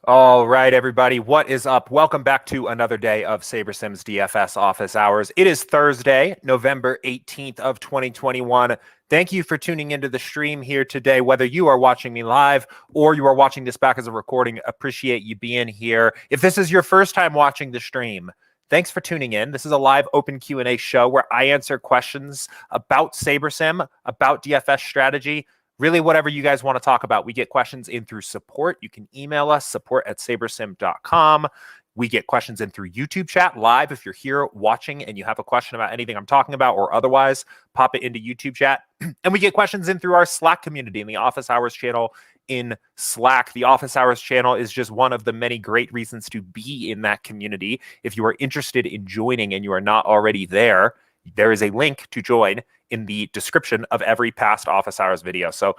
All right, everybody, what is up? Welcome back to another day of SaberSim's DFS Office Hours. It is Thursday, November 18th of 2021. Thank you for tuning into the stream here today. Whether you are watching me live or you are watching this back as a recording, appreciate you being here. If this is your first time watching the stream, thanks for tuning in. This is a live open Q&A show where I answer questions about SaberSim, about DFS strategy, really whatever you guys want to talk about. We get questions in through support. You can email us, support@sabersim.com. We get questions in through YouTube chat live. If you're here watching and you have a question about anything I'm talking about or otherwise, pop it into YouTube chat. And we get questions in through our Slack community in the Office Hours channel in Slack. The Office Hours channel is just one of the many great reasons to be in that community. If you are interested in joining and you are not already there, there is a link to join in the description of every past Office Hours video. So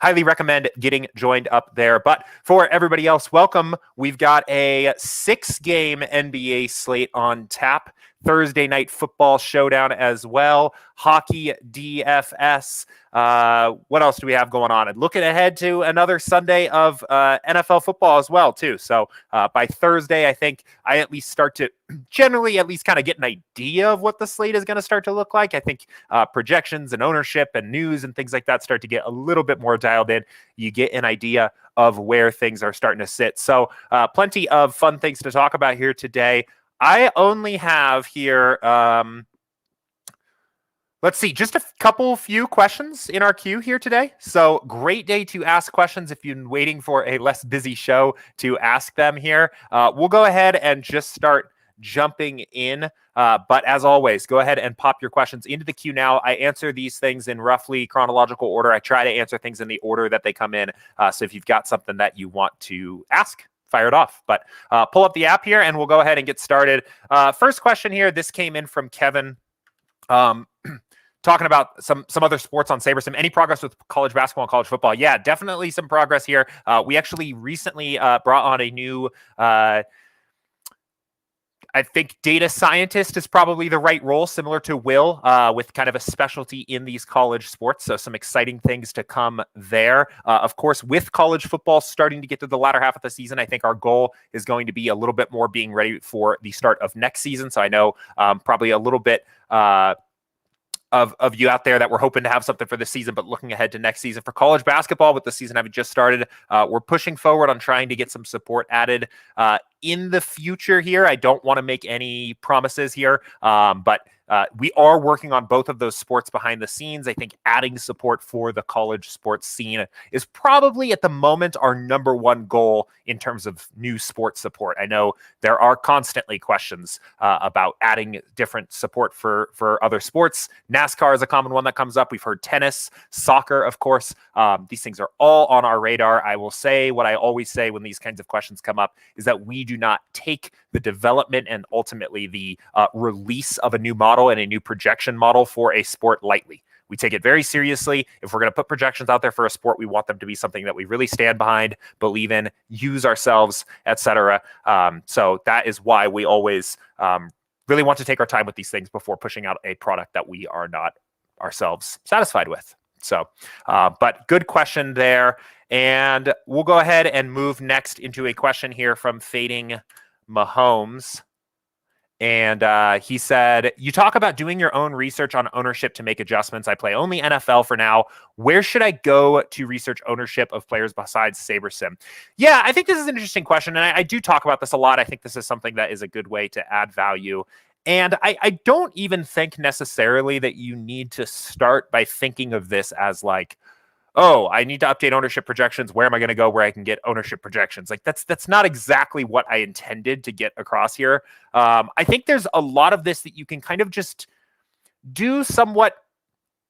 highly recommend getting joined up there. But for everybody else, welcome. We've got a 6-game NBA slate on tap. Thursday night football showdown as well. Hockey, DFS. What else do we have going on? And looking ahead to another Sunday of NFL football as well, too. So by Thursday, I think I at least start to generally at least kind of get an idea of what the slate is going to start to look like. I think projections and ownership and news and things like that start to get a little bit more dialed in. You get an idea of where things are starting to sit. So plenty of fun things to talk about here today. I only have here, let's see, just a few questions in our queue here today. So great day to ask questions if you've been waiting for a less busy show to ask them here. We'll go ahead and just start jumping in. But as always, go ahead and pop your questions into the queue now. I answer these things in roughly chronological order. I try to answer things in the order that they come in. So if you've got something that you want to ask, fire it off. But pull up the app here and we'll go ahead and get started. First question here. This came in from Kevin. Talking about some other sports on SaberSim. Any progress with college basketball and college football? Yeah, definitely some progress here. We actually recently brought on a new I think data scientist is probably the right role, similar to Will, with kind of a specialty in these college sports. So some exciting things to come there. Of course, with college football starting to get to the latter half of the season, I think our goal is going to be a little bit more being ready for the start of next season. So I know probably a little bit of you out there that we're hoping to have something for this season, but looking ahead to next season. For college basketball, with the season having just started, we're pushing forward on trying to get some support added in the future here. I don't want to make any promises here, but we are working on both of those sports behind the scenes. I think adding support for the college sports scene is probably at the moment our number one goal in terms of new sports support. I know there are constantly questions about adding different support for other sports. NASCAR is a common one that comes up. We've heard tennis, soccer, of course. These things are all on our radar. I will say what I always say when these kinds of questions come up is that we do not take the development and ultimately the release of a new model and a new projection model for a sport lightly. We take it very seriously. If we're going to put projections out there for a sport, we want them to be something that we really stand behind, believe in, use ourselves, etc. So that is why we always really want to take our time with these things before pushing out a product that we are not ourselves satisfied with. So, but good question there. And we'll go ahead and move next into a question here from Fading Mahomes. And he said, you talk about doing your own research on ownership to make adjustments. I play only NFL for now. Where should I go to research ownership of players besides SaberSim? Yeah, I think this is an interesting question. And I do talk about this a lot. I think this is something that is a good way to add value. And I don't even think necessarily that you need to start by thinking of this as like, oh, I need to update ownership projections. Where am I going to go where I can get ownership projections? Like that's not exactly what I intended to get across here. I think there's a lot of this that you can kind of just do somewhat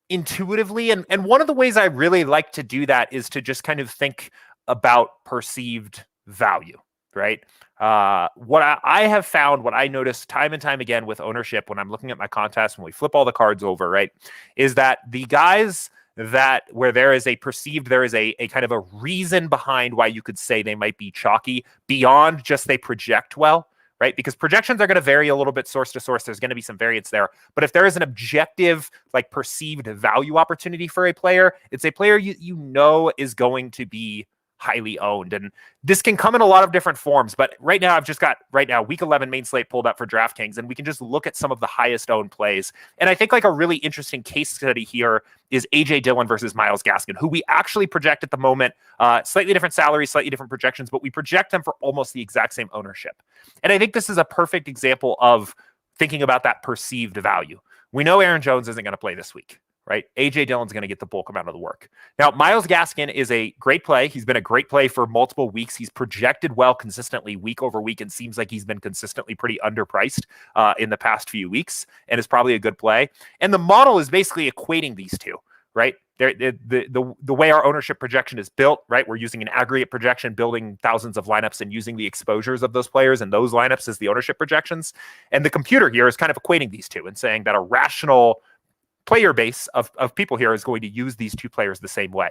intuitively. And one of the ways I really like to do that is to just kind of think about perceived value, right? What I have found, what I notice time and time again with ownership when I'm looking at my contest, when we flip all the cards over, right, is that the guys that where there is a kind of a reason behind why you could say they might be chalky beyond just they project well, right? Because projections are going to vary a little bit source to source. There's going to be some variance there. But if there is an objective, like perceived value opportunity for a player, it's a player you know is going to be highly owned. And this can come in a lot of different forms, but right now I've just got week 11 main slate pulled up for DraftKings, and we can just look at some of the highest owned plays. And I think like a really interesting case study here is AJ Dillon versus Myles Gaskin, who we actually project at the moment, slightly different salaries, slightly different projections, but we project them for almost the exact same ownership. And I think this is a perfect example of thinking about that perceived value. We know Aaron Jones isn't going to play this week, right? AJ Dillon's going to get the bulk amount of the work. Now, Myles Gaskin is a great play. He's been a great play for multiple weeks. He's projected well consistently week over week, and seems like he's been consistently pretty underpriced in the past few weeks, and is probably a good play. And the model is basically equating these two, right? The way our ownership projection is built, right? We're using an aggregate projection, building thousands of lineups and using the exposures of those players and those lineups as the ownership projections. And the computer here is kind of equating these two and saying that a rational player base of people here is going to use these two players the same way.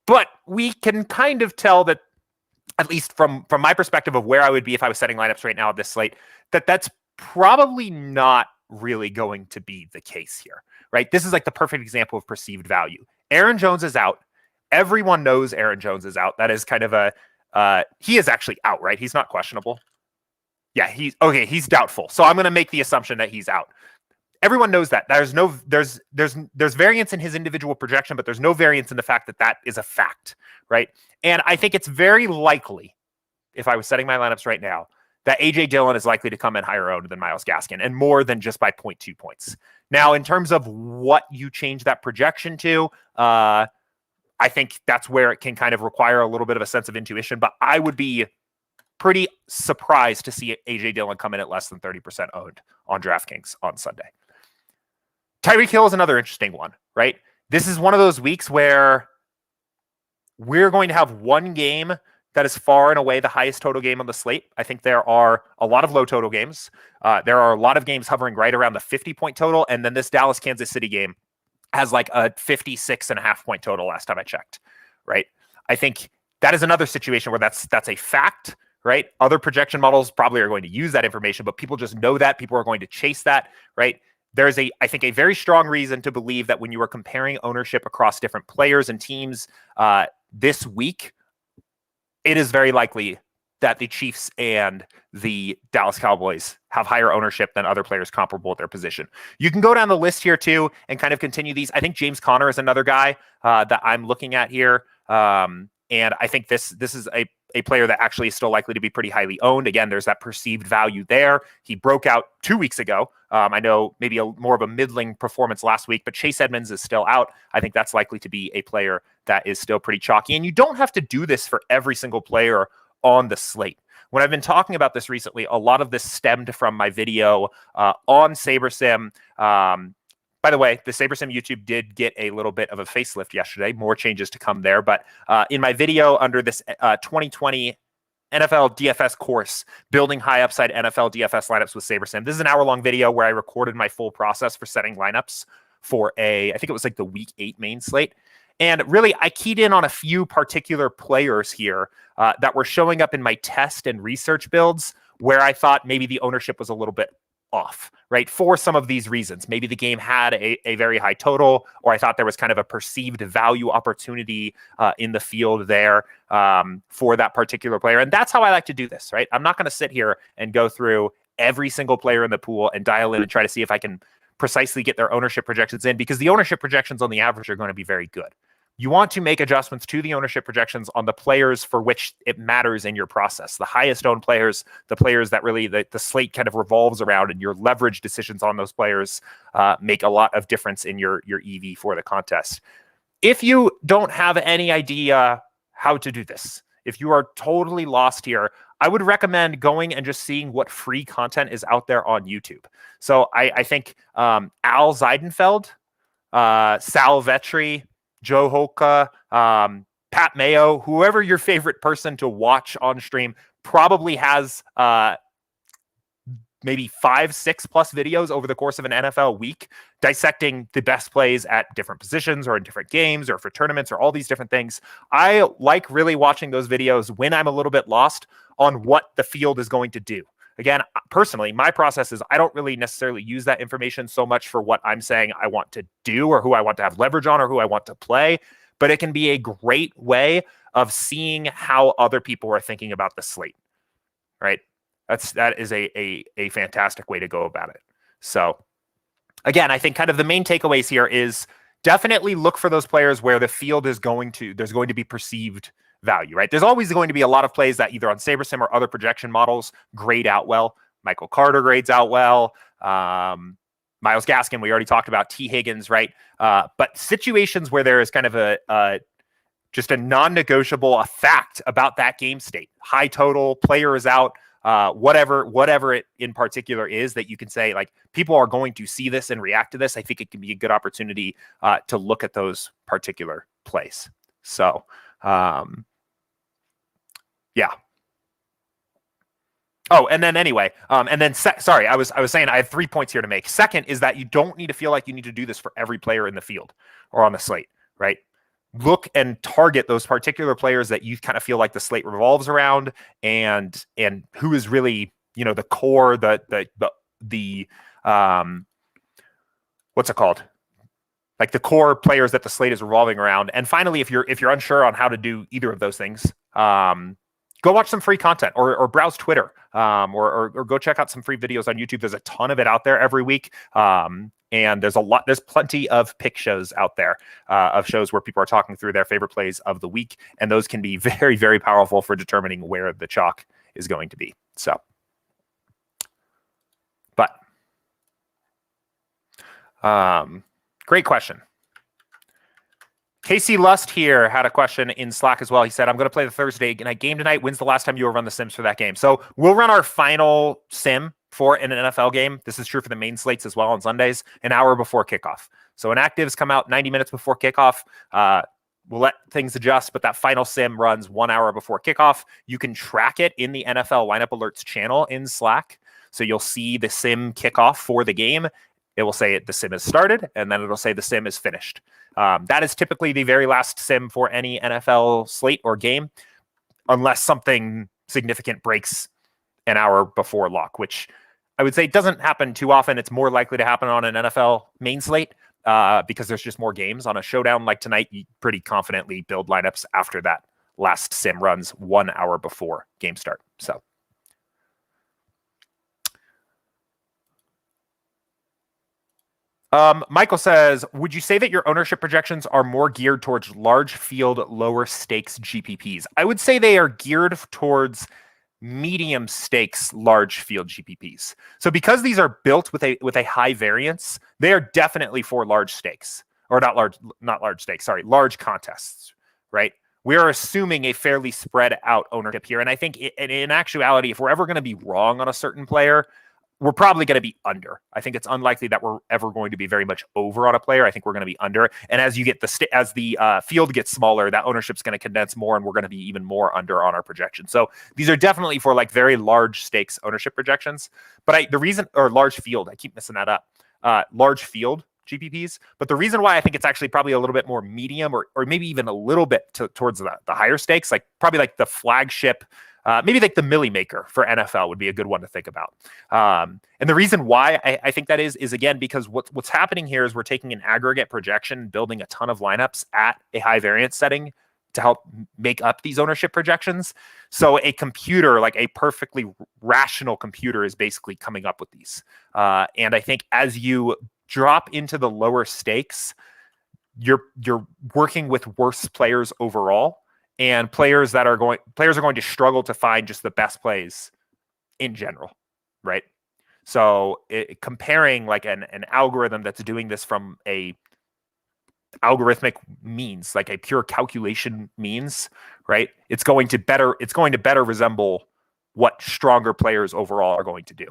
But we can kind of tell that, at least from my perspective of where I would be if I was setting lineups right now at this slate, that's probably not really going to be the case here, right? This is like the perfect example of perceived value. Aaron Jones is out. Everyone knows Aaron Jones is out. That is kind of he is actually out, right? He's not questionable. Yeah, he's doubtful. So I'm going to make the assumption that he's out. Everyone knows that. There's variance in his individual projection, but there's no variance in the fact that is a fact, right? And I think it's very likely, if I was setting my lineups right now, that AJ Dillon is likely to come in higher owned than Myles Gaskin, and more than just by 0.2 points. Now, in terms of what you change that projection to, I think that's where it can kind of require a little bit of a sense of intuition, but I would be pretty surprised to see AJ Dillon come in at less than 30% owned on DraftKings on Sunday. Tyreek Hill is another interesting one, right? This is one of those weeks where we're going to have one game that is far and away the highest total game on the slate. I think there are a lot of low total games. There are a lot of games hovering right around the 50-point total. And then this Dallas-Kansas City game has like a 56.5-point total last time I checked, right? I think that is another situation where that's a fact, right? Other projection models probably are going to use that information, but people just know that. People are going to chase that, right? There's I think a very strong reason to believe that when you are comparing ownership across different players and teams this week, it is very likely that the Chiefs and the Dallas Cowboys have higher ownership than other players comparable at their position. You can go down the list here too and kind of continue these. I think James Conner is another guy that I'm looking at here. And I think this is a player that actually is still likely to be pretty highly owned. Again, there's that perceived value there. He broke out 2 weeks ago. I know maybe more of a middling performance last week, but Chase Edmonds is still out. I think that's likely to be a player that is still pretty chalky. And you don't have to do this for every single player on the slate. When I've been talking about this recently, a lot of this stemmed from my video on SaberSim. By the way, the SaberSim YouTube did get a little bit of a facelift yesterday. More changes to come there. But in my video under this 2020 NFL DFS course, Building High Upside NFL DFS Lineups with SaberSim, this is an hour-long video where I recorded my full process for setting lineups for I think it was like the Week 8 main slate. And really, I keyed in on a few particular players here that were showing up in my test and research builds where I thought maybe the ownership was a little bit off, right? For some of these reasons. Maybe the game had a very high total, or I thought there was kind of a perceived value opportunity in the field there for that particular player. And that's how I like to do this, right? I'm not going to sit here and go through every single player in the pool and dial in and try to see if I can precisely get their ownership projections in, because the ownership projections on the average are going to be very good. You want to make adjustments to the ownership projections on the players for which it matters in your process. The highest owned players, the players that really the slate kind of revolves around, and your leverage decisions on those players make a lot of difference in your EV for the contest. If you don't have any idea how to do this, if you are totally lost here, I would recommend going and just seeing what free content is out there on YouTube. So I think Al Zeidenfeld, Sal Vetri, Joe Holka, Pat Mayo, whoever your favorite person to watch on stream probably has maybe 5-6 plus videos over the course of an NFL week dissecting the best plays at different positions or in different games or for tournaments or all these different things. I like really watching those videos when I'm a little bit lost on what the field is going to do. Again, personally, my process is I don't really necessarily use that information so much for what I'm saying I want to do or who I want to have leverage on or who I want to play, but it can be a great way of seeing how other people are thinking about the slate, right? That is a fantastic way to go about it. So again, I think kind of the main takeaways here is definitely look for those players where the field is there's going to be perceived value, right? There's always going to be a lot of plays that either on SaberSim or other projection models grade out well. Michael Carter grades out well. Myles Gaskin, we already talked about. T. Higgins, right? But situations where there is kind of just a non-negotiable, a fact about that game state, high total, player is out, whatever it in particular is that you can say, like, people are going to see this and react to this. I think it can be a good opportunity to look at those particular plays. So, yeah. Oh, and then anyway, and then sorry, I was saying I have 3 points here to make. Second is that you don't need to feel like you need to do this for every player in the field or on the slate, right? Look and target those particular players that you kind of feel like the slate revolves around, and who is really, you know, the core, the what's it called? Like the core players that the slate is revolving around. And finally, if you're unsure on how to do either of those things, go watch some free content or browse Twitter, or go check out some free videos on YouTube. There's a ton of it out there every week. And there's plenty of pick shows out there, of shows where people are talking through their favorite plays of the week. And those can be very, very powerful for determining where the chalk is going to be. So, but, great question. Casey Lust here had a question in Slack as well. He said, I'm going to play the Thursday night game tonight. When's the last time you will run the sims for that game? So we'll run our final sim for an NFL game. This is true for the main slates as well on Sundays, an hour before kickoff. So inactives come out 90 minutes before kickoff. We'll let things adjust, but that final sim runs 1 hour before kickoff. You can track it in the NFL lineup alerts channel in Slack. So you'll see the sim kickoff for the game. It will say the sim is started, and then it'll say the sim is finished. That is typically the very last sim for any NFL slate or game, unless something significant breaks an hour before lock, which I would say doesn't happen too often. It's more likely to happen on an NFL main slate because there's just more games. On a showdown like tonight, you pretty confidently build lineups after that last sim runs 1 hour before game start. So. Michael says, would you say that your ownership projections are more geared towards large field, lower stakes GPPs? I would say they are geared towards medium stakes, large field GPPs. So because these are built with a high variance, they are definitely for large stakes, or not large stakes, sorry, large contests, right? We are assuming a fairly spread out ownership here. And I think in actuality, if we're ever going to be wrong on a certain player, we're probably going to be under. I think it's unlikely that we're ever going to be very much over on a player. I think we're going to be under. And as you get as the field gets smaller, that ownership's going to condense more, and we're going to be even more under on our projection. So these are definitely for like very large stakes ownership projections. But large field, I keep messing that up. Large field GPPs. But the reason why I think it's actually probably a little bit more medium, or maybe even a little bit towards the higher stakes, like probably like the flagship. Maybe like the Millie Maker for NFL would be a good one to think about. And the reason why I think that is again, because what's happening here is we're taking an aggregate projection, building a ton of lineups at a high variance setting to help make up these ownership projections. So a computer, like a perfectly rational computer, is basically coming up with these. And I think as you drop into the lower stakes, you're working with worse players overall. And players are going to struggle to find just the best plays in general, right? So comparing like an algorithm that's doing this from a algorithmic means, like a pure calculation means, right? It's going to better resemble what stronger players overall are going to do.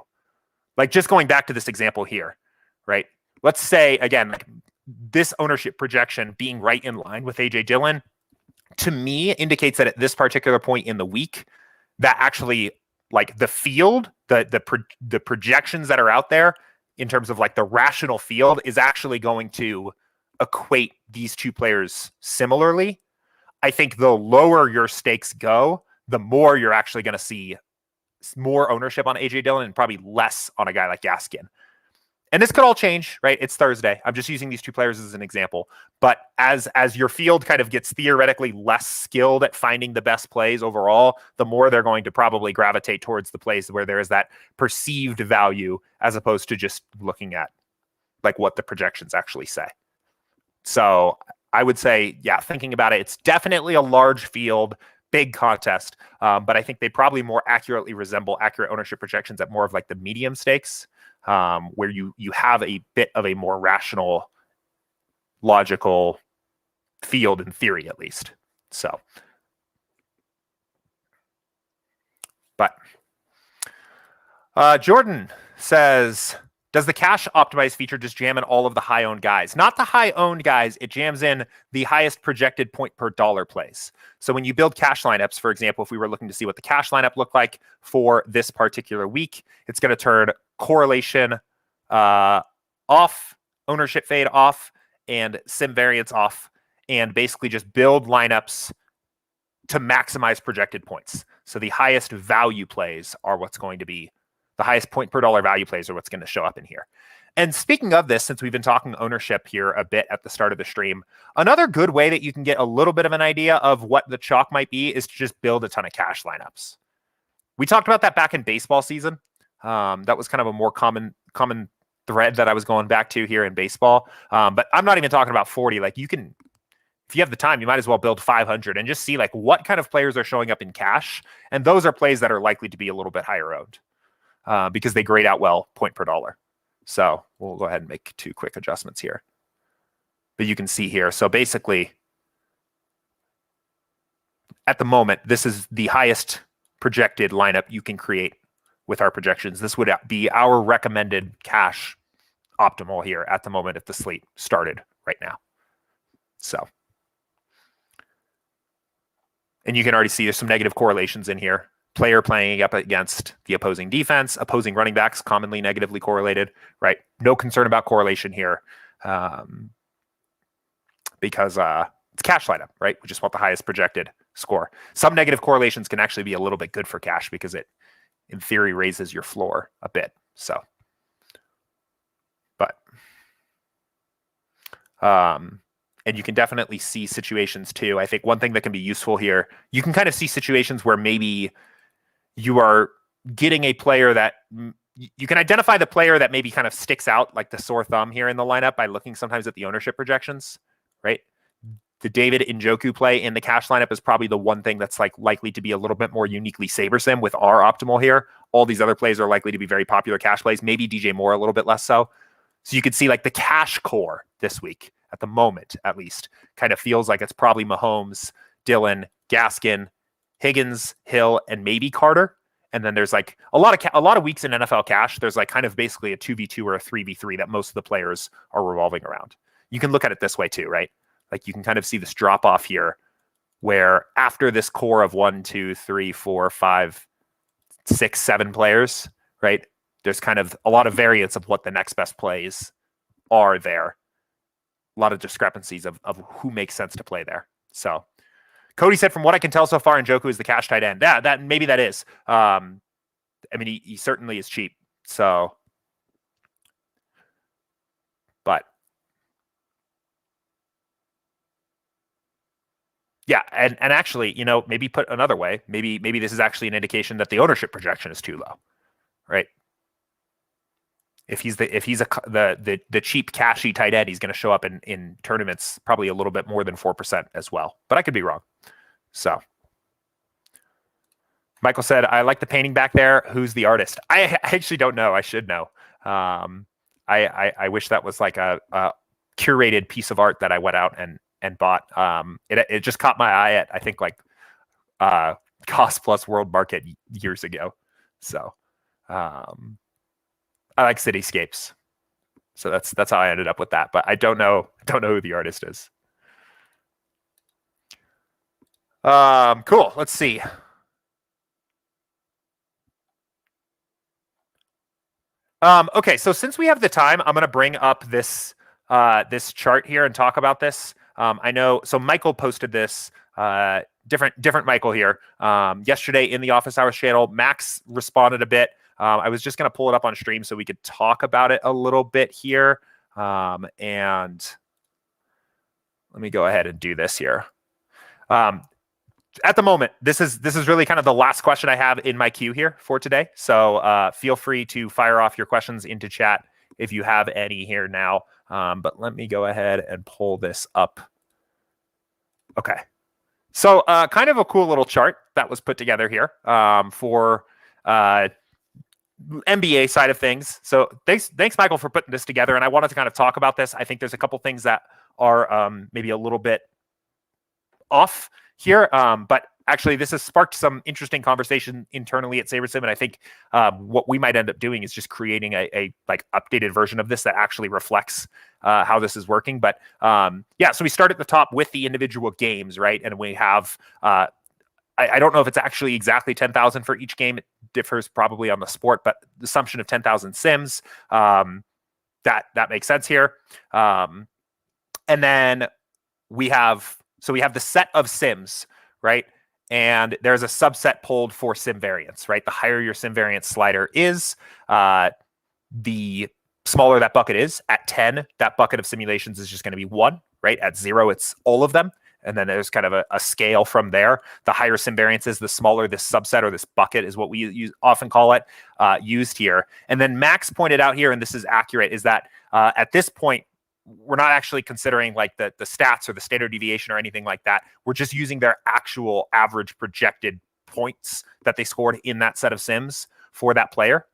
Like just going back to this example here, right? Let's say again, like this ownership projection being right in line with AJ Dillon, to me, indicates that at this particular point in the week, that actually like the field, the projections that are out there in terms of like the rational field is actually going to equate these two players similarly. I think the lower your stakes go, the more you're actually going to see more ownership on AJ Dillon and probably less on a guy like Gaskin. and this could all change, right? It's Thursday. I'm just using these two players as an example. But as your field kind of gets theoretically less skilled at finding the best plays overall, the more they're going to probably gravitate towards the plays where there is that perceived value as opposed to just looking at like what the projections actually say. So I would say, yeah, thinking about it, it's definitely a large field, big contest. But I think they probably more accurately resemble accurate ownership projections at more of like the medium stakes, where you have a bit of a more rational, logical field in theory, at least. So, but Jordan says, does the cash optimize feature just jam in all of the high owned guys? Not the high owned guys. It jams in the highest projected point per dollar plays. So when you build cash lineups, for example, if we were looking to see what the cash lineup looked like for this particular week, it's going to turn correlation off, ownership fade off, and sim variance off, and basically just build lineups to maximize projected points. So the highest value plays are what's going to be the highest point per dollar value plays are what's going to show up in here. And speaking of this, since we've been talking ownership here a bit at the start of the stream, another good way that you can get a little bit of an idea of what the chalk might be is to just build a ton of cash lineups. We talked about that back in baseball season. That was kind of a more common thread that I was going back to here in baseball. But I'm not even talking about 40. Like you can, if you have the time, you might as well build 500 and just see like what kind of players are showing up in cash. And those are plays that are likely to be a little bit higher owned. Because they grade out well point per dollar. So we'll go ahead and make two quick adjustments here. But you can see here. So basically, at the moment, this is the highest projected lineup you can create with our projections. This would be our recommended cash optimal here at the moment if the slate started right now. So, and you can already see there's some negative correlations in here. Player playing up against the opposing defense, opposing running backs, commonly negatively correlated, right? No concern about correlation here because it's cash lineup, right? We just want the highest projected score. Some negative correlations can actually be a little bit good for cash because it, in theory, raises your floor a bit. So, but, and you can definitely see situations too. I think one thing that can be useful here, you can kind of see situations where maybe you are getting a player that you can identify the player that maybe kind of sticks out like the sore thumb here in the lineup by looking sometimes at the ownership projections, right? The David Njoku play in the cash lineup is probably the one thing that's like likely to be a little bit more uniquely SaberSim with our optimal here. All these other plays are likely to be very popular cash plays, maybe DJ Moore a little bit less so. So you could see like the cash core this week at the moment, at least, kind of feels like it's probably Mahomes, Dillon, Gaskin, Higgins, Hill, and maybe Carter. And then there's like a lot of weeks in NFL cash. There's like kind of basically a 2v2 or a 3v3 that most of the players are revolving around. You can look at it this way too, right? Like you can kind of see this drop off here where after this core of 1, 2, 3, 4, 5, 6, 7 players, right? There's kind of a lot of variance of what the next best plays are there. A lot of discrepancies of who makes sense to play there. So Cody said, from what I can tell so far, Njoku is the cash tight end. Yeah, that maybe that is. I mean, he certainly is cheap. So, but yeah, and actually, you know, maybe put another way, maybe this is actually an indication that the ownership projection is too low, right? If he's the cheap cashy tight end, he's going to show up in tournaments probably a little bit more than 4% as well. But I could be wrong. So Michael said, I like the painting back there. Who's the artist? I actually don't know. I should know. I wish that was like a curated piece of art that I went out and bought. It just caught my eye at, I think, like Cost Plus World Market years ago. So I like cityscapes. So that's how I ended up with that. But I don't know who the artist is. Cool. Let's see. Okay, so since we have the time, I'm going to bring up this this chart here and talk about this. I know. So Michael posted this. Different Michael here yesterday in the Office Hours channel. Max responded a bit. I was just going to pull it up on stream so we could talk about it a little bit here. And let me go ahead and do this here. At the moment, this is really kind of the last question I have in my queue here for today. So feel free to fire off your questions into chat if you have any here now. But let me go ahead and pull this up. Okay. So kind of a cool little chart that was put together here for NBA side of things. So thanks, Michael, for putting this together. And I wanted to kind of talk about this. I think there's a couple things that are maybe a little bit off here, but actually this has sparked some interesting conversation internally at SaberSim, and I think what we might end up doing is just creating a like updated version of this that actually reflects how this is working. But yeah, so we start at the top with the individual games, right? And we have I don't know if it's actually exactly 10,000 for each game. It differs probably on the sport, but the assumption of 10,000 sims, that makes sense here. And then we have the set of sims, right? And there's a subset pulled for sim variance, right? The higher your sim variance slider is, the smaller that bucket is. At 10, that bucket of simulations is just going to be 1, right? At 0, it's all of them. And then there's kind of a scale from there. The higher sim variance is, the smaller this subset or this bucket is what we often call it, used here. And then Max pointed out here, and this is accurate, is that at this point, we're not actually considering like the stats or the standard deviation or anything like that. We're just using their actual average projected points that they scored in that set of sims for that player.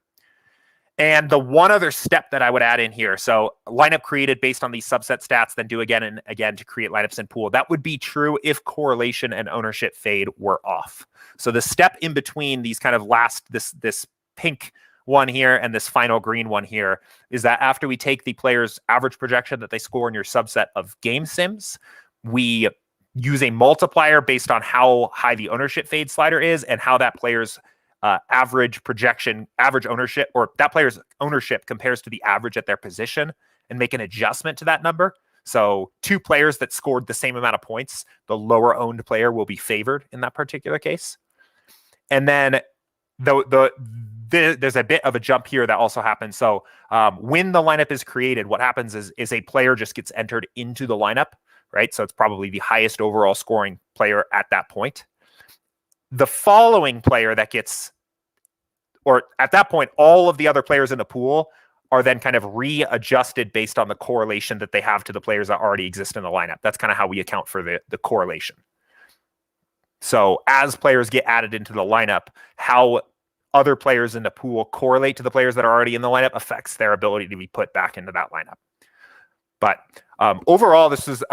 And the one other step that I would add in here, so lineup created based on these subset stats, then do again and again to create lineups in pool. That would be true if correlation and ownership fade were off. So the step in between these kind of this pink one here and this final green one here is that after we take the player's average projection that they score in your subset of game sims, we use a multiplier based on how high the ownership fade slider is and how that player's average ownership, or that player's ownership compares to the average at their position, and make an adjustment to that number. So 2 players that scored the same amount of points, the lower owned player will be favored in that particular case. And then there's a bit of a jump here that also happens. So when the lineup is created, what happens is a player just gets entered into the lineup, right? So it's probably the highest overall scoring player at that point. The following player that gets, or at that point, all of the other players in the pool are then kind of readjusted based on the correlation that they have to the players that already exist in the lineup. That's kind of how we account for the correlation. So as players get added into the lineup, how other players in the pool correlate to the players that are already in the lineup affects their ability to be put back into that lineup. But overall, this is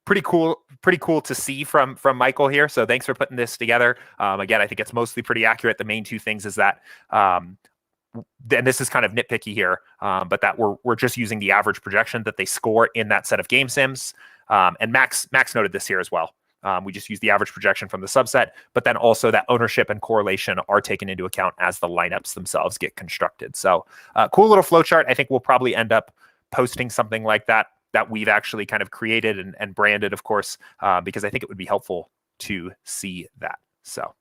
pretty cool to see from Michael here. So thanks for putting this together. Again, I think it's mostly pretty accurate. The main 2 things is that, and this is kind of nitpicky here, but that we're just using the average projection that they score in that set of game sims. And Max noted this here as well. We just use the average projection from the subset, but then also that ownership and correlation are taken into account as the lineups themselves get constructed. So cool little flowchart. I think we'll probably end up posting something like that we've actually kind of created and branded, of course, because I think it would be helpful to see that. So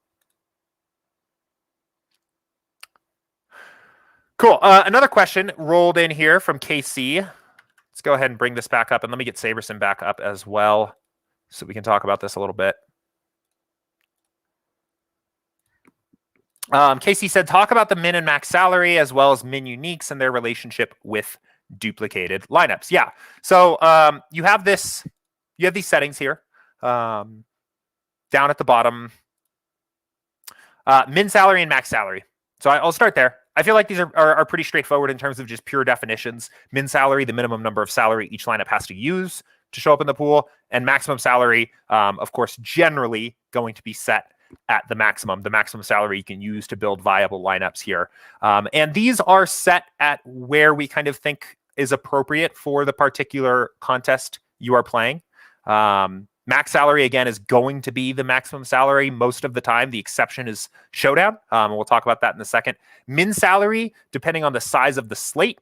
cool. Another question rolled in here from KC. Let's go ahead and bring this back up, and let me get SaberSim back up as well, so we can talk about this a little bit. Casey said, talk about the min and max salary as well as min uniques and their relationship with duplicated lineups. Yeah. So you have these settings here down at the bottom, min salary and max salary. So I'll start there. I feel like these are pretty straightforward in terms of just pure definitions. Min salary, the minimum number of salary each lineup has to use to show up in the pool, and maximum salary, of course, generally going to be set at the maximum salary you can use to build viable lineups here. And these are set at where we kind of think is appropriate for the particular contest you are playing. Max salary, again, is going to be the maximum salary most of the time. The exception is showdown. And we'll talk about that in a second. Min salary, depending on the size of the slate,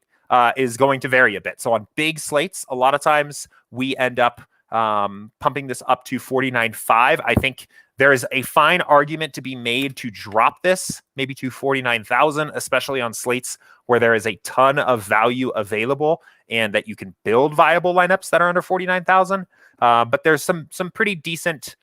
is going to vary a bit. So on big slates, a lot of times we end up pumping this up to 49.5. I think There is a fine argument to be made to drop this maybe to 49,000, especially on slates where there is a ton of value available and that you can build viable lineups that are under 49,000. But there's some pretty decent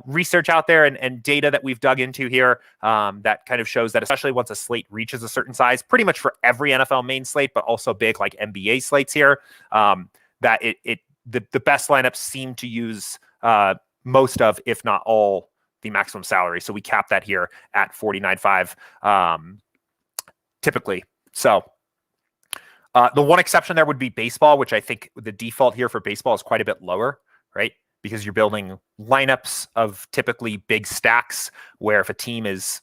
research out there and data that we've dug into here that kind of shows that, especially once a slate reaches a certain size, pretty much for every NFL main slate, but also big like NBA slates here, that the best lineups seem to use most of, if not all, the maximum salary. So we cap that here at 49.5 typically. So the one exception there would be baseball, which I think the default here for baseball is quite a bit lower, right? Because you're building lineups of typically big stacks where if a team is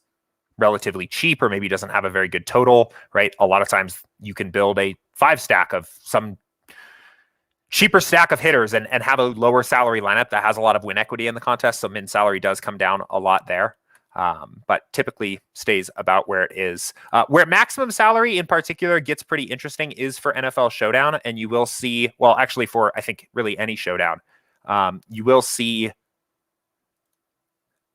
relatively cheap or maybe doesn't have a very good total, right? A lot of times you can build a 5-stack of some cheaper stack of hitters and have a lower salary lineup that has a lot of win equity in the contest. So min salary does come down a lot there, but typically stays about where it is. Where maximum salary in particular gets pretty interesting is for NFL Showdown. And you will see, well, actually for, I think, really any showdown, you will see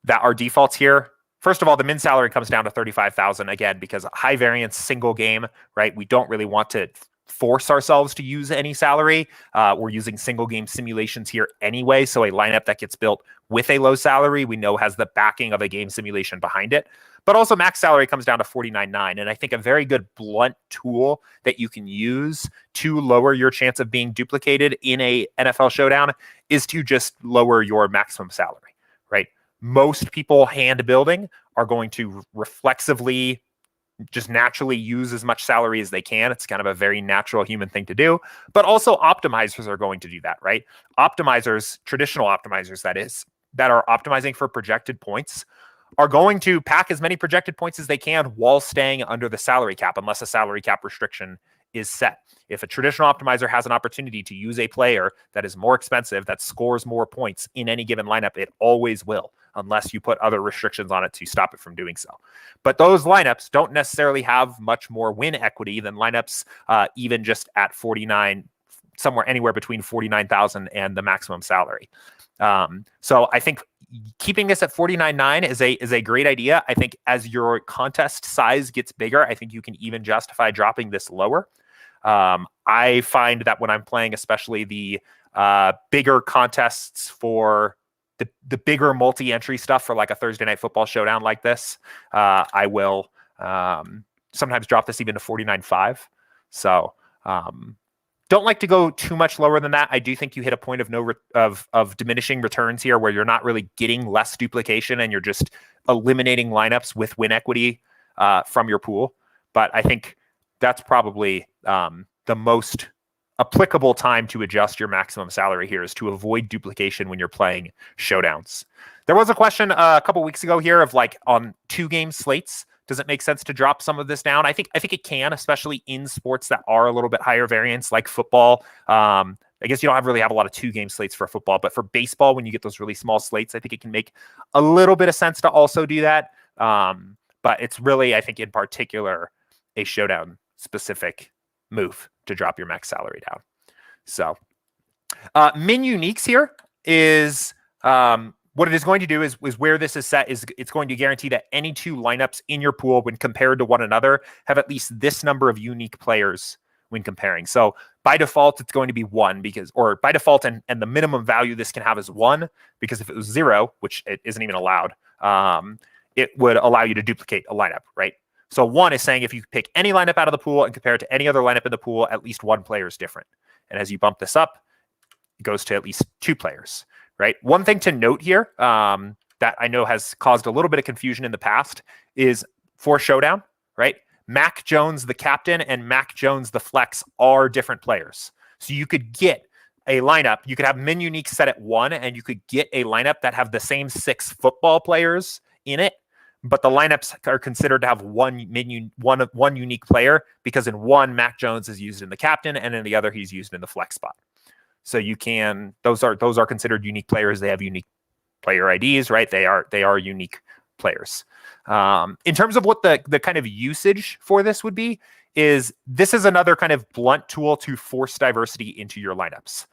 that our defaults here, first of all, the min salary comes down to 35,000 again, because high variance single game, right? We don't really want to force ourselves to use any salary. We're using single game simulations here anyway. So a lineup that gets built with a low salary, we know has the backing of a game simulation behind it. But also max salary comes down to 49.9. And I think a very good blunt tool that you can use to lower your chance of being duplicated in a NFL Showdown is to just lower your maximum salary, right? Most people hand building are going to reflexively just naturally use as much salary as they can. It's kind of a very natural human thing to do, but also optimizers are going to do that, right? Optimizers, traditional optimizers, that is, that are optimizing for projected points are going to pack as many projected points as they can while staying under the salary cap, unless a salary cap restriction is set. If a traditional optimizer has an opportunity to use a player that is more expensive, that scores more points in any given lineup, it always will, unless you put other restrictions on it to stop it from doing so. But those lineups don't necessarily have much more win equity than lineups even just at 49, somewhere anywhere between 49,000 and the maximum salary. So I think keeping this at 49.9 is a great idea. I think as your contest size gets bigger, I think you can even justify dropping this lower. I find that when I'm playing, especially the bigger contests for the bigger multi-entry stuff for like a Thursday night football showdown like this, I will sometimes drop this even to 49.5. So don't like to go too much lower than that. I do think you hit a point of diminishing returns here where you're not really getting less duplication and you're just eliminating lineups with win equity from your pool. But I think that's probably the most applicable time to adjust your maximum salary here is to avoid duplication when you're playing showdowns. There was a question a couple weeks ago here of like on 2-game slates, does it make sense to drop some of this down? I think it can, especially in sports that are a little bit higher variance like football. I guess you don't really have a lot of 2-game slates for football, but for baseball, when you get those really small slates, I think it can make a little bit of sense to also do that. But it's really, I think in particular, a showdown specific move to drop your max salary down. So min uniques here is what it is going to do is where this is set is it's going to guarantee that any two lineups in your pool when compared to one another have at least this number of unique players when comparing. So by default, it's going to be 1 or by default and the minimum value this can have is 1, because if it was 0, which it isn't even allowed, it would allow you to duplicate a lineup, right? So 1 is saying if you pick any lineup out of the pool and compare it to any other lineup in the pool, at least 1 player is different. And as you bump this up, it goes to at least 2 players, right? One thing to note here that I know has caused a little bit of confusion in the past is for Showdown, right? Mac Jones, the captain, and Mac Jones, the flex, are different players. So you could get a lineup, you could have min unique set at 1, and you could get a lineup that have the same 6 football players in it, but the lineups are considered to have one unique player, because in one, Mac Jones is used in the captain, and in the other, he's used in the flex spot. So you can, those are considered unique players. They have unique player IDs, right? They are unique players. In terms of what the kind of usage for this would be, is this is another kind of blunt tool to force diversity into your lineups.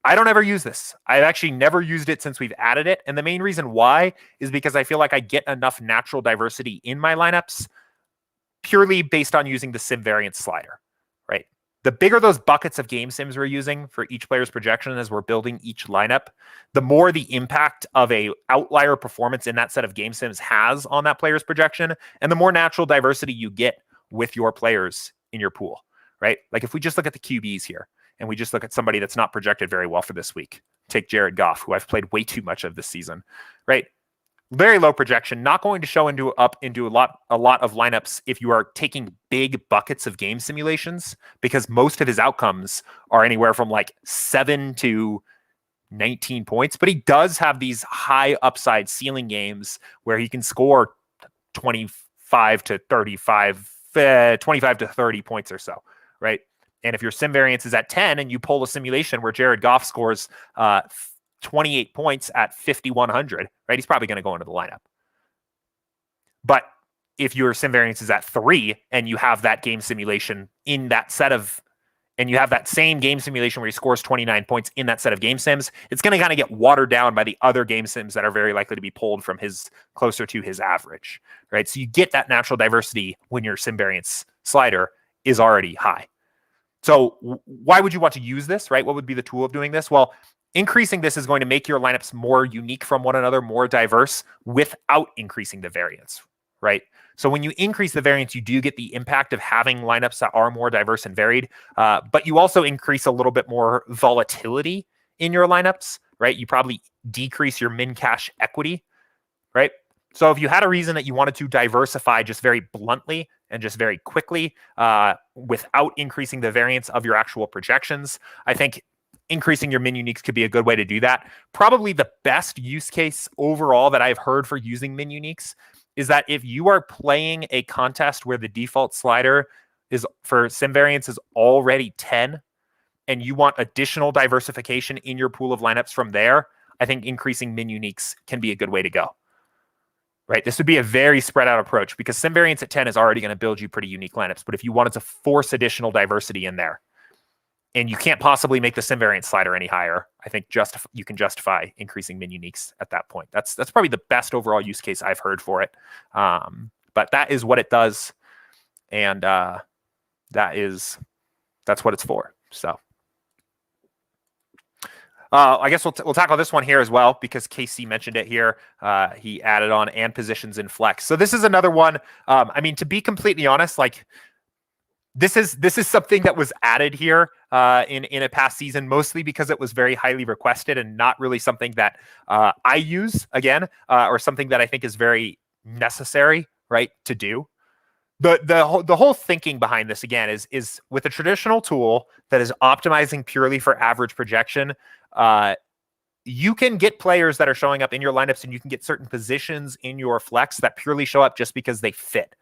I don't ever use this. I've actually never used it since we've added it. And the main reason why is because I feel like I get enough natural diversity in my lineups purely based on using the sim variance slider, right? The bigger those buckets of game sims we're using for each player's projection as we're building each lineup, the more the impact of a outlier performance in that set of game sims has on that player's projection, and the more natural diversity you get with your players in your pool, right? Like if we just look at the QBs here, and we just look at somebody that's not projected very well for this week, take Jared Goff, who I've played way too much of this season, right? Very low projection, not going to show into a lot of lineups if you are taking big buckets of game simulations, because most of his outcomes are anywhere from like 7 to 19 points. But he does have these high upside ceiling games where he can score 25 to 35, 25 to 30 points or so, right? And if your sim variance is at 10 and you pull a simulation where Jared Goff scores 28 points at 5,100, right? He's probably going to go into the lineup. But if your sim variance is at 3 and you have that game simulation in that set of, and you have that same game simulation where he scores 29 points in that set of game sims, it's going to kind of get watered down by the other game sims that are very likely to be pulled from his closer to his average, right? So you get that natural diversity when your sim variance slider is already high. So why would you want to use this, right? What would be the tool of doing this? Well, increasing this is going to make your lineups more unique from one another, more diverse, without increasing the variance, right? So when you increase the variance, you do get the impact of having lineups that are more diverse and varied, but you also increase a little bit more volatility in your lineups, right? You probably decrease your min cash equity, right? So if you had a reason that you wanted to diversify just very bluntly and just very quickly without increasing the variance of your actual projections, I think increasing your min uniques could be a good way to do that. Probably the best use case overall that I've heard for using min uniques is that if you are playing a contest where the default slider is for sim variance is already 10 and you want additional diversification in your pool of lineups from there, I think increasing min uniques can be a good way to go. Right? This would be a very spread out approach because sim variance at 10 is already going to build you pretty unique lineups. But if you wanted to force additional diversity in there, and you can't possibly make the sim variance slider any higher, I think you can justify increasing min uniques at that point. That's probably the best overall use case I've heard for it. But that is what it does, and that's what it's for. So. I guess we'll tackle this one here as well because KC mentioned it here. He added on and positions in flex. So this is another one. I mean, to be completely honest, like this is something that was added here in a past season, mostly because it was very highly requested and not really something that I use again, or something that I think is very necessary, right, to do. The whole thinking behind this again is with a traditional tool that is optimizing purely for average projection. You can get players that are showing up in your lineups, and you can get certain positions in your flex that purely show up just because they fit.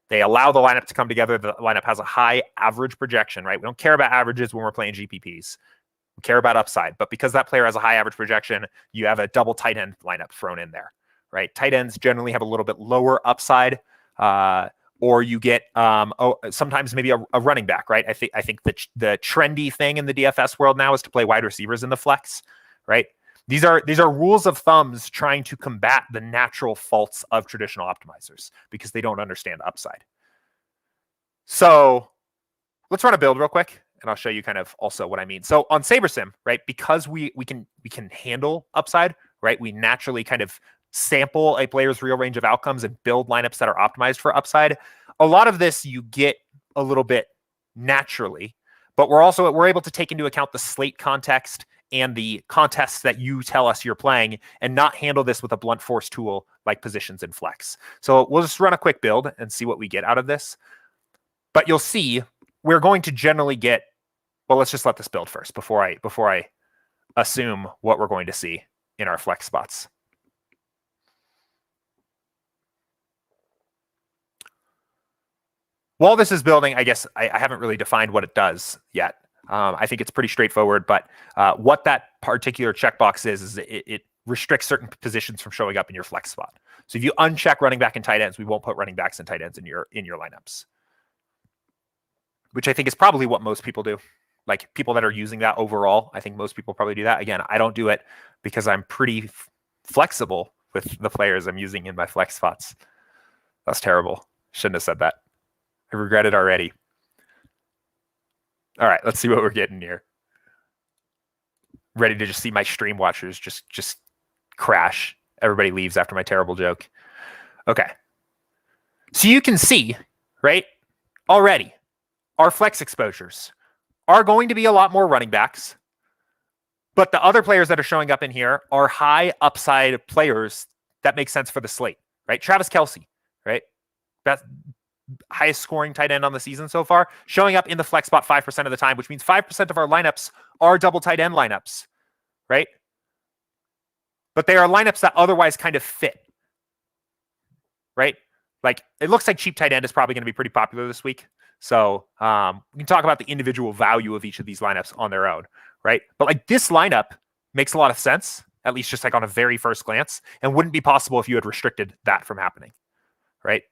They allow the lineup to come together. The lineup has a high average projection, right? We don't care about averages when we're playing GPPs. We care about upside. But because that player has a high average projection, you have a double tight end lineup thrown in there, right? Tight ends generally have a little bit lower upside, or you get sometimes maybe a running back, right? I think the trendy thing in the DFS world now is to play wide receivers in the flex, right? These are rules of thumbs trying to combat the natural faults of traditional optimizers because they don't understand upside. So let's run a build real quick, and I'll show you kind of also what I mean. So on SaberSim, right, because we can handle upside, right? We naturally kind of sample a player's real range of outcomes and build lineups that are optimized for upside. A lot of this you get a little bit naturally, but we're able to take into account the slate context and the contests that you tell us you're playing and not handle this with a blunt force tool like positions and flex. So we'll just run a quick build and see what we get out of this. But you'll see we're going to generally get, well, let's just let this build first before I assume what we're going to see in our flex spots. While this is building, I guess I haven't really defined what it does yet. I think it's pretty straightforward, but what that particular checkbox is it restricts certain positions from showing up in your flex spot. So if you uncheck running back and tight ends, we won't put running backs and tight ends in your lineups, which I think is probably what most people do. like people that are using that overall. I think most people probably do that. Again, I don't do it because I'm pretty flexible with the players I'm using in my flex spots. That's terrible. Shouldn't have said that. I regret it already. All right, let's see what we're getting here. Ready to just see my stream watchers just crash. Everybody leaves after my terrible joke. Okay. So you can see, right, already, our flex exposures are going to be a lot more running backs. But the other players that are showing up in here are high upside players that make sense for the slate, right? Travis Kelce, right? Best, highest scoring tight end on the season so far, showing up in the flex spot 5% of the time, which means 5% of our lineups are double tight end lineups, right? But they are lineups that otherwise kind of fit, right? Like, it looks like cheap tight end is probably going to be pretty popular this week. So we can talk about the individual value of each of these lineups on their own, right? But like this lineup makes a lot of sense, at least just like on a very first glance, and wouldn't be possible if you had restricted that from happening, right?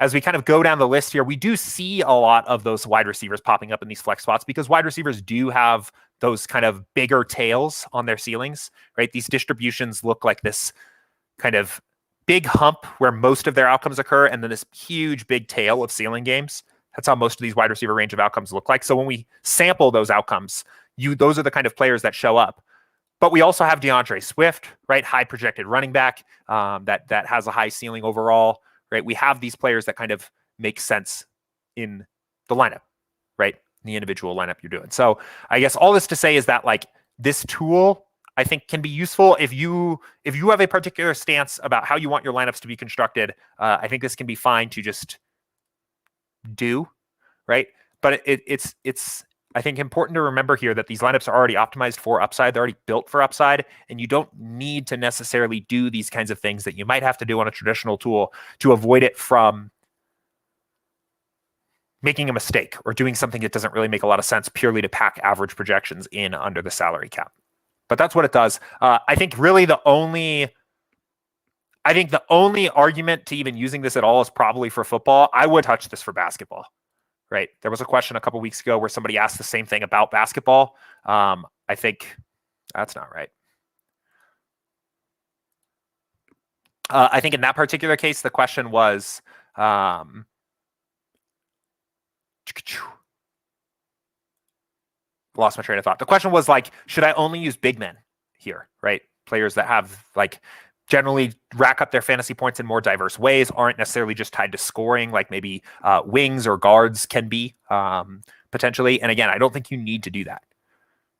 As we kind of go down the list here, we do see a lot of those wide receivers popping up in these flex spots because wide receivers do have those kind of bigger tails on their ceilings, right? These distributions look like this kind of big hump where most of their outcomes occur, and then this huge big tail of ceiling games. That's how most of these wide receiver range of outcomes look like. So when we sample those outcomes, those are the kind of players that show up. But we also have DeAndre Swift, right? High projected running back that has a high ceiling overall, right? We have these players that kind of make sense in the lineup, right? In the individual lineup you're doing. So I guess all this to say is that like this tool, I think, can be useful if you have a particular stance about how you want your lineups to be constructed. I think this can be fine to just do, right? But it's I think important to remember here that these lineups are already optimized for upside. They're already built for upside, and you don't need to necessarily do these kinds of things that you might have to do on a traditional tool to avoid it from making a mistake or doing something that doesn't really make a lot of sense purely to pack average projections in under the salary cap. But that's what it does. I think really the only argument to even using this at all is probably for football. I would touch this for basketball, right? There was a question a couple weeks ago where somebody asked the same thing about basketball. I think that's not right. I think in that particular case, the question was, lost my train of thought. The question was like, should I only use big men here, right? Players that have like generally rack up their fantasy points in more diverse ways, aren't necessarily just tied to scoring, like maybe wings or guards can be potentially. And again, I don't think you need to do that.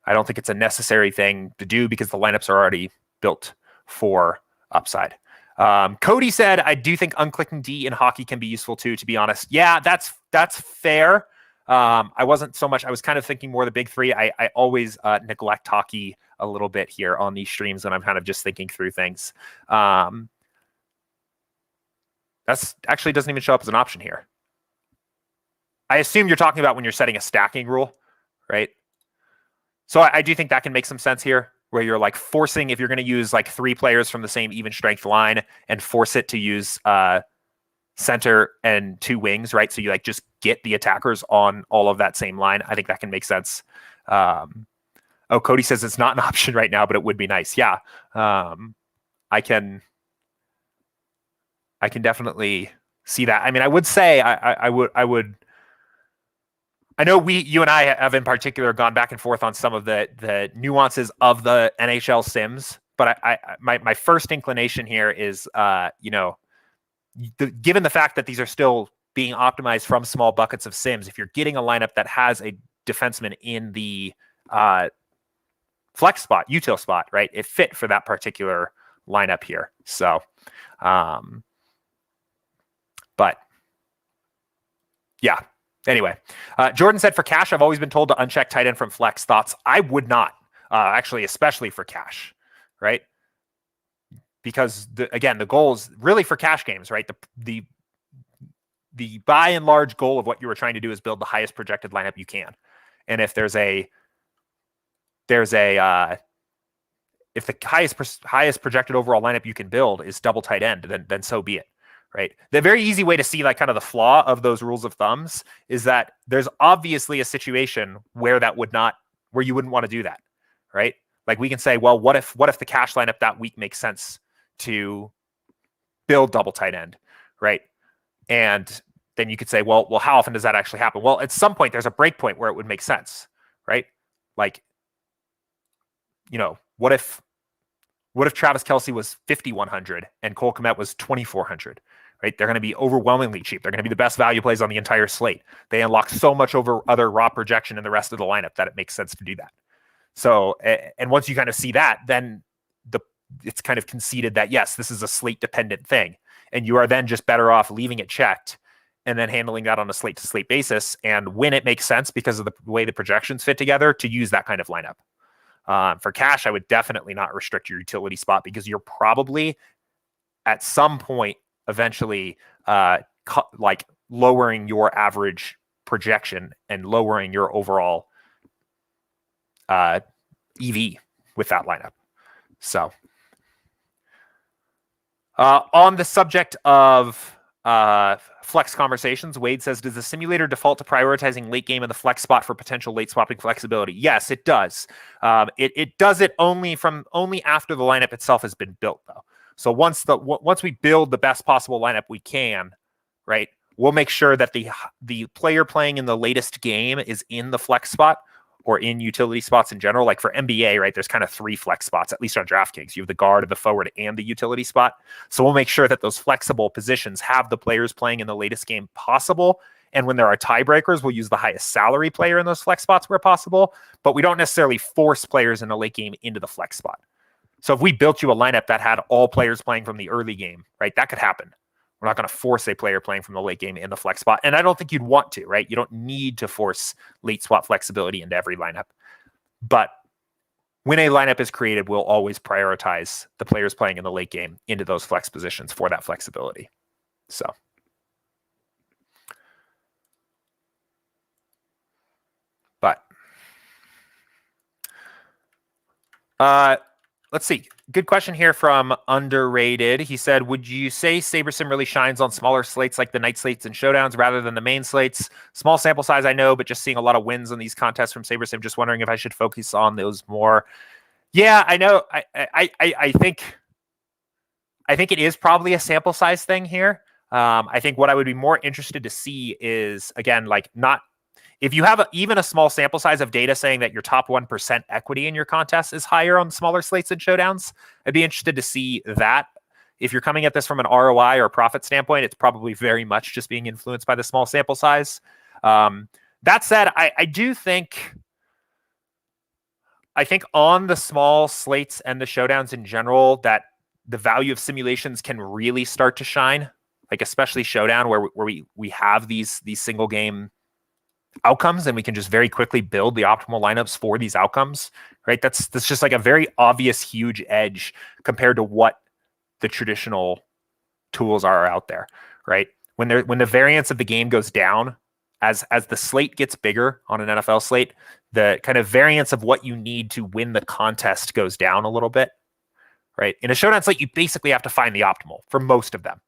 I don't think it's a necessary thing to do because the lineups are already built for upside. Cody said, I do think unclicking D in hockey can be useful too, to be honest. Yeah, that's fair. I wasn't so much, I was kind of thinking more the big three. I always neglect hockey a little bit here on these streams when I'm kind of just thinking through things. That's actually doesn't even show up as an option here. I assume you're talking about when you're setting a stacking rule, right? So I do think that can make some sense here, where you're like forcing, if you're going to use like 3 players from the same even strength line and force it to use center and 2 wings, right? So you like just get the attackers on all of that same line. I think that can make sense. Oh, Cody says it's not an option right now, but it would be nice. Yeah. I can definitely see that. I mean, I would say I know you and I have in particular gone back and forth on some of the nuances of the NHL sims, but my first inclination here is, given the fact that these are still being optimized from small buckets of sims, if you're getting a lineup that has a defenseman in the flex spot, util spot, right, it fit for that particular lineup here. So, but yeah. Anyway, Jordan said for cash, I've always been told to uncheck tight end from flex. Thoughts? I would not, actually, especially for cash, right? Because again, the goal is really for cash games, right? The by and large goal of what you were trying to do is build the highest projected lineup you can. And if if the highest projected overall lineup you can build is double tight end, then so be it, right? The very easy way to see like kind of the flaw of those rules of thumbs is that there's obviously a situation where where you wouldn't want to do that, right? Like we can say, well, what if the cash lineup that week makes sense to build double tight end, right? And then you could say, well, how often does that actually happen? Well, at some point there's a break point where it would make sense, right? Like, what if Travis Kelce was 5,100 and Cole Kmet was 2,400, right? They're going to be overwhelmingly cheap. They're going to be the best value plays on the entire slate. They unlock so much over other raw projection in the rest of the lineup that it makes sense to do that. So, and once you kind of see that, then it's kind of conceded that, yes, this is a slate dependent thing. And you are then just better off leaving it checked and then handling that on a slate to slate basis. And when it makes sense because of the way the projections fit together, to use that kind of lineup. For cash, I would definitely not restrict your utility spot because you're probably at some point eventually like lowering your average projection and lowering your overall EV with that lineup. So on the subject of flex conversations, Wade says, does the simulator default to prioritizing late game in the flex spot for potential late swapping flexibility? Yes, it does. It does it only after the lineup itself has been built, though. So once we build the best possible lineup we can, right, we'll make sure that the player playing in the latest game is in the flex spot or in utility spots in general. Like for NBA, right, there's kind of 3 flex spots, at least on DraftKings. You have the guard, the forward, and the utility spot. So we'll make sure that those flexible positions have the players playing in the latest game possible. And when there are tiebreakers, we'll use the highest salary player in those flex spots where possible. But we don't necessarily force players in a late game into the flex spot. So if we built you a lineup that had all players playing from the early game, right, that could happen. We're not going to force a player playing from the late game in the flex spot. And I don't think you'd want to, right? You don't need to force late swap flexibility into every lineup. But when a lineup is created, we'll always prioritize the players playing in the late game into those flex positions for that flexibility. So. But. Let's see. Good question here from Underrated. He said, would you say SaberSim really shines on smaller slates like the night slates and showdowns rather than the main slates? Small sample size, I know, but just seeing a lot of wins on these contests from SaberSim, just wondering if I should focus on those more. Yeah, I know. I think it is probably a sample size thing here. I think what I would be more interested to see is, again, like not if you have even a small sample size of data saying that your top 1% equity in your contest is higher on smaller slates and showdowns, I'd be interested to see that. If you're coming at this from an ROI or profit standpoint, it's probably very much just being influenced by the small sample size. That said, I think on the small slates and the showdowns in general, that the value of simulations can really start to shine, like especially showdown where we have these single game outcomes and we can just very quickly build the optimal lineups for these outcomes, right? That's just like a very obvious huge edge compared to what the traditional tools are out there, right? When the variance of the game goes down, as the slate gets bigger on an NFL slate, the kind of variance of what you need to win the contest goes down a little bit, right? In a showdown slate, you basically have to find the optimal for most of them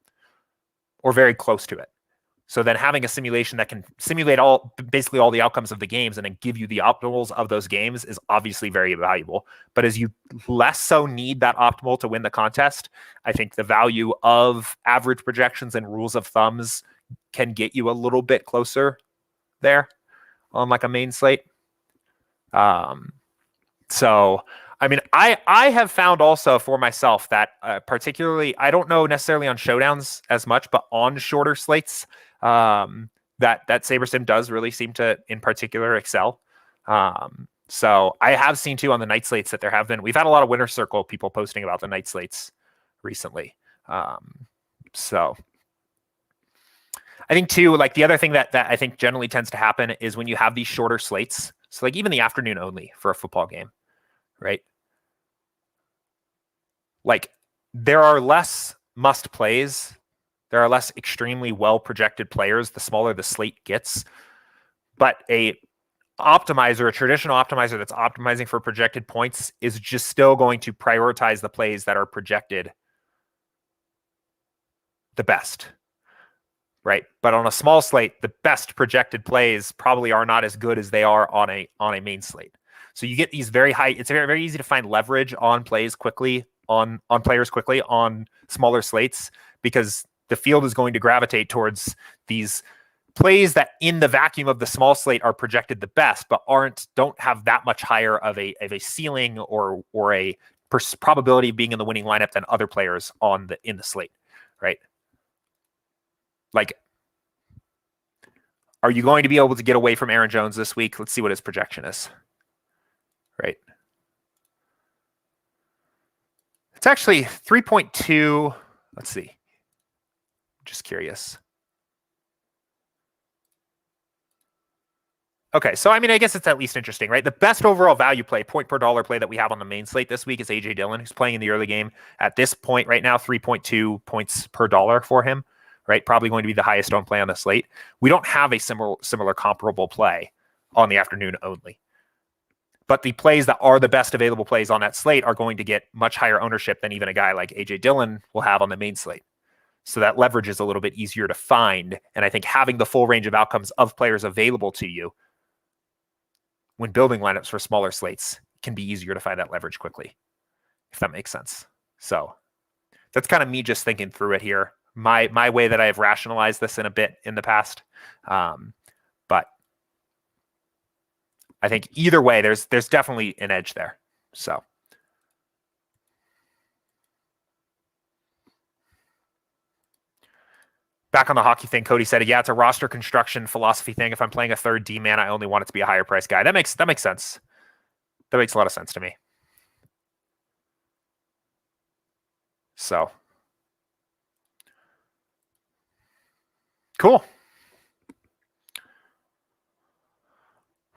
or very close to it. So then having a simulation that can simulate basically all the outcomes of the games and then give you the optimals of those games is obviously very valuable. But as you less so need that optimal to win the contest, I think the value of average projections and rules of thumbs can get you a little bit closer there on like a main slate. So, I mean, I have found also for myself that particularly, I don't know necessarily on showdowns as much, but on shorter slates, that SaberSim does really seem to, in particular, excel. So I have seen too on the night slates that we've had a lot of Winner Circle people posting about the night slates recently. So I think too, like the other thing that I think generally tends to happen is when you have these shorter slates. So like even the afternoon only for a football game, right? Like there are less must plays. There are less extremely well projected players the smaller the slate gets. But a traditional optimizer that's optimizing for projected points is just still going to prioritize the plays that are projected the best, right? But on a small slate, the best projected plays probably are not as good as they are on a main slate. So you get these very high. It's very, very easy to find leverage on plays quickly, on players quickly on smaller slates, because the field is going to gravitate towards these plays that in the vacuum of the small slate are projected the best, but don't have that much higher of a ceiling or a probability of being in the winning lineup than other players in the slate, right? Like, are you going to be able to get away from Aaron Jones this week? Let's see what his projection is, right? It's actually 3.2. Let's see. Just curious. Okay, so I mean, I guess it's at least interesting, right? The best overall value play, point per dollar play that we have on the main slate this week is A.J. Dillon, who's playing in the early game. At this point right now, 3.2 points per dollar for him, right? Probably going to be the highest owned play on the slate. We don't have a similar comparable play on the afternoon only. But the plays that are the best available plays on that slate are going to get much higher ownership than even a guy like A.J. Dillon will have on the main slate. So that leverage is a little bit easier to find. And I think having the full range of outcomes of players available to you when building lineups for smaller slates can be easier to find that leverage quickly, if that makes sense. So that's kind of me just thinking through it here. My way that I have rationalized this in a bit in the past. But I think either way, there's definitely an edge there. So. Back on the hockey thing, Cody said, yeah, it's a roster construction philosophy thing. If I'm playing a third D-man, I only want it to be a higher price guy. That makes sense. That makes a lot of sense to me. So. Cool.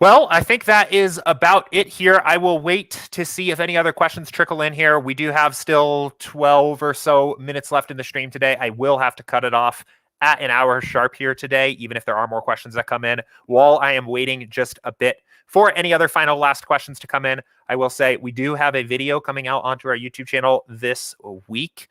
Well, I think that is about it here. I will wait to see if any other questions trickle in here. We do have still 12 or so minutes left in the stream today. I will have to cut it off at an hour sharp here today, even if there are more questions that come in. While I am waiting just a bit for any other final last questions to come in, I will say we do have a video coming out onto our YouTube channel this week.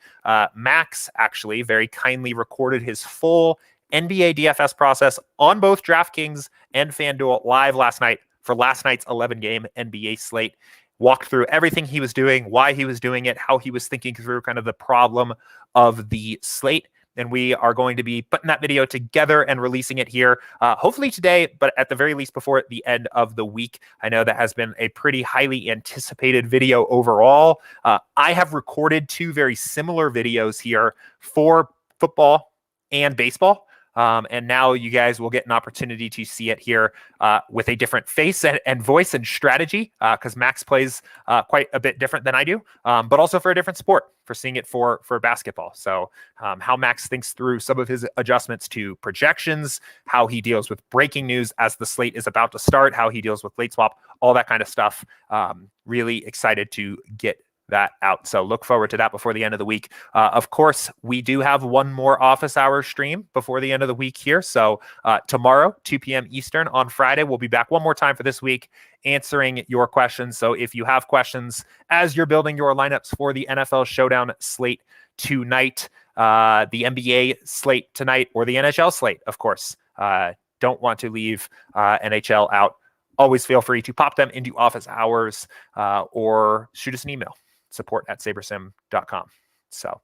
Max actually very kindly recorded his full NBA DFS process on both DraftKings and FanDuel live last night for last night's 11-game NBA slate. Walked through everything he was doing, why he was doing it, how he was thinking through kind of the problem of the slate. And we are going to be putting that video together and releasing it here, hopefully today, but at the very least before the end of the week. I know that has been a pretty highly anticipated video overall. I have recorded two very similar videos here for football and baseball. And now you guys will get an opportunity to see it here with a different face and voice and strategy, because Max plays quite a bit different than I do, but also for a different sport, for seeing it for basketball. So how Max thinks through some of his adjustments to projections, how he deals with breaking news as the slate is about to start, how he deals with late swap, all that kind of stuff. Really excited to get that out. So look forward to that before the end of the week. Of course, we do have one more office hour stream before the end of the week here. So tomorrow, 2 p.m. Eastern on Friday, we'll be back one more time for this week answering your questions. So if you have questions as you're building your lineups for the NFL Showdown slate tonight, the NBA slate tonight, or the NHL slate, of course, don't want to leave NHL out. Always feel free to pop them into office hours or shoot us an email. support@sabersim.com. So,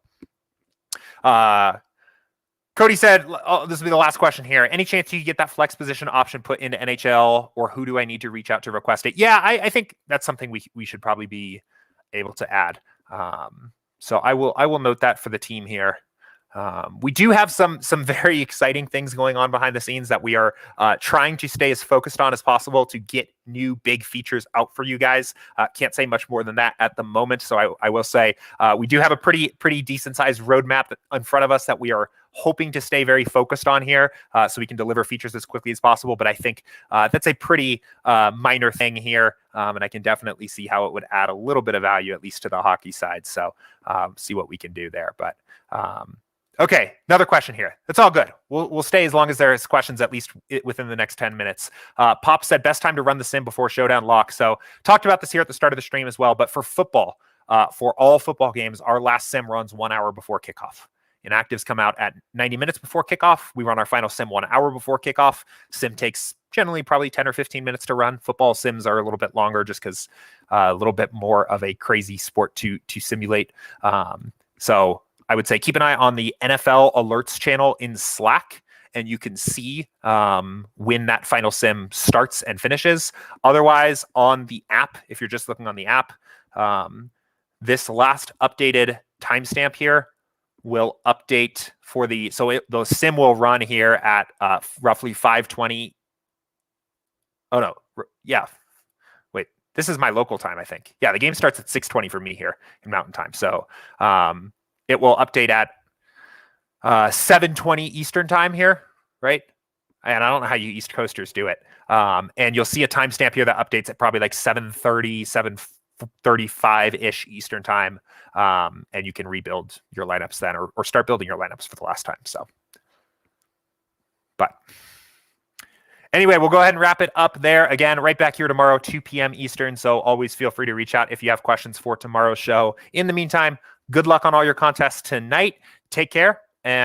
Cody said, this will be the last question here. Any chance you get that flex position option put into NHL, or who do I need to reach out to request it? Yeah, I think that's something we should probably be able to add. So I will note that for the team here. We do have some very exciting things going on behind the scenes that we are trying to stay as focused on as possible to get new big features out for you guys. Can't say much more than that at the moment. So I will say we do have a pretty decent sized roadmap in front of us that we are hoping to stay very focused on here, so we can deliver features as quickly as possible. But I think that's a pretty minor thing here. And I can definitely see how it would add a little bit of value, at least to the hockey side. So see what we can do there. But okay, another question here. That's all good. We'll stay as long as there's questions, at least within the next 10 minutes. Pop said, best time to run the sim before showdown lock. So talked about this here at the start of the stream as well. But for football, for all football games, our last sim runs 1 hour before kickoff. Inactives come out at 90 minutes before kickoff. We run our final sim 1 hour before kickoff. Sim takes generally probably 10 or 15 minutes to run. Football sims are a little bit longer just because a little bit more of a crazy sport to simulate. So I would say keep an eye on the NFL alerts channel in Slack, and you can see when that final sim starts and finishes. Otherwise, on the app, if you're just looking on the app, this last updated timestamp here will update for the sim will run here at roughly 5:20. Oh no, yeah. Wait, this is my local time, I think. Yeah, the game starts at 6:20 for me here in Mountain Time. So it will update at 7:20 Eastern Time here, right? And I don't know how you East Coasters do it. And you'll see a timestamp here that updates at probably like 7:30, 7:35-ish Eastern Time. And you can rebuild your lineups then, or start building your lineups for the last time. So, but anyway, we'll go ahead and wrap it up there. Again, right back here tomorrow, 2 p.m. Eastern. So always feel free to reach out if you have questions for tomorrow's show. In the meantime, good luck on all your contests tonight. Take care.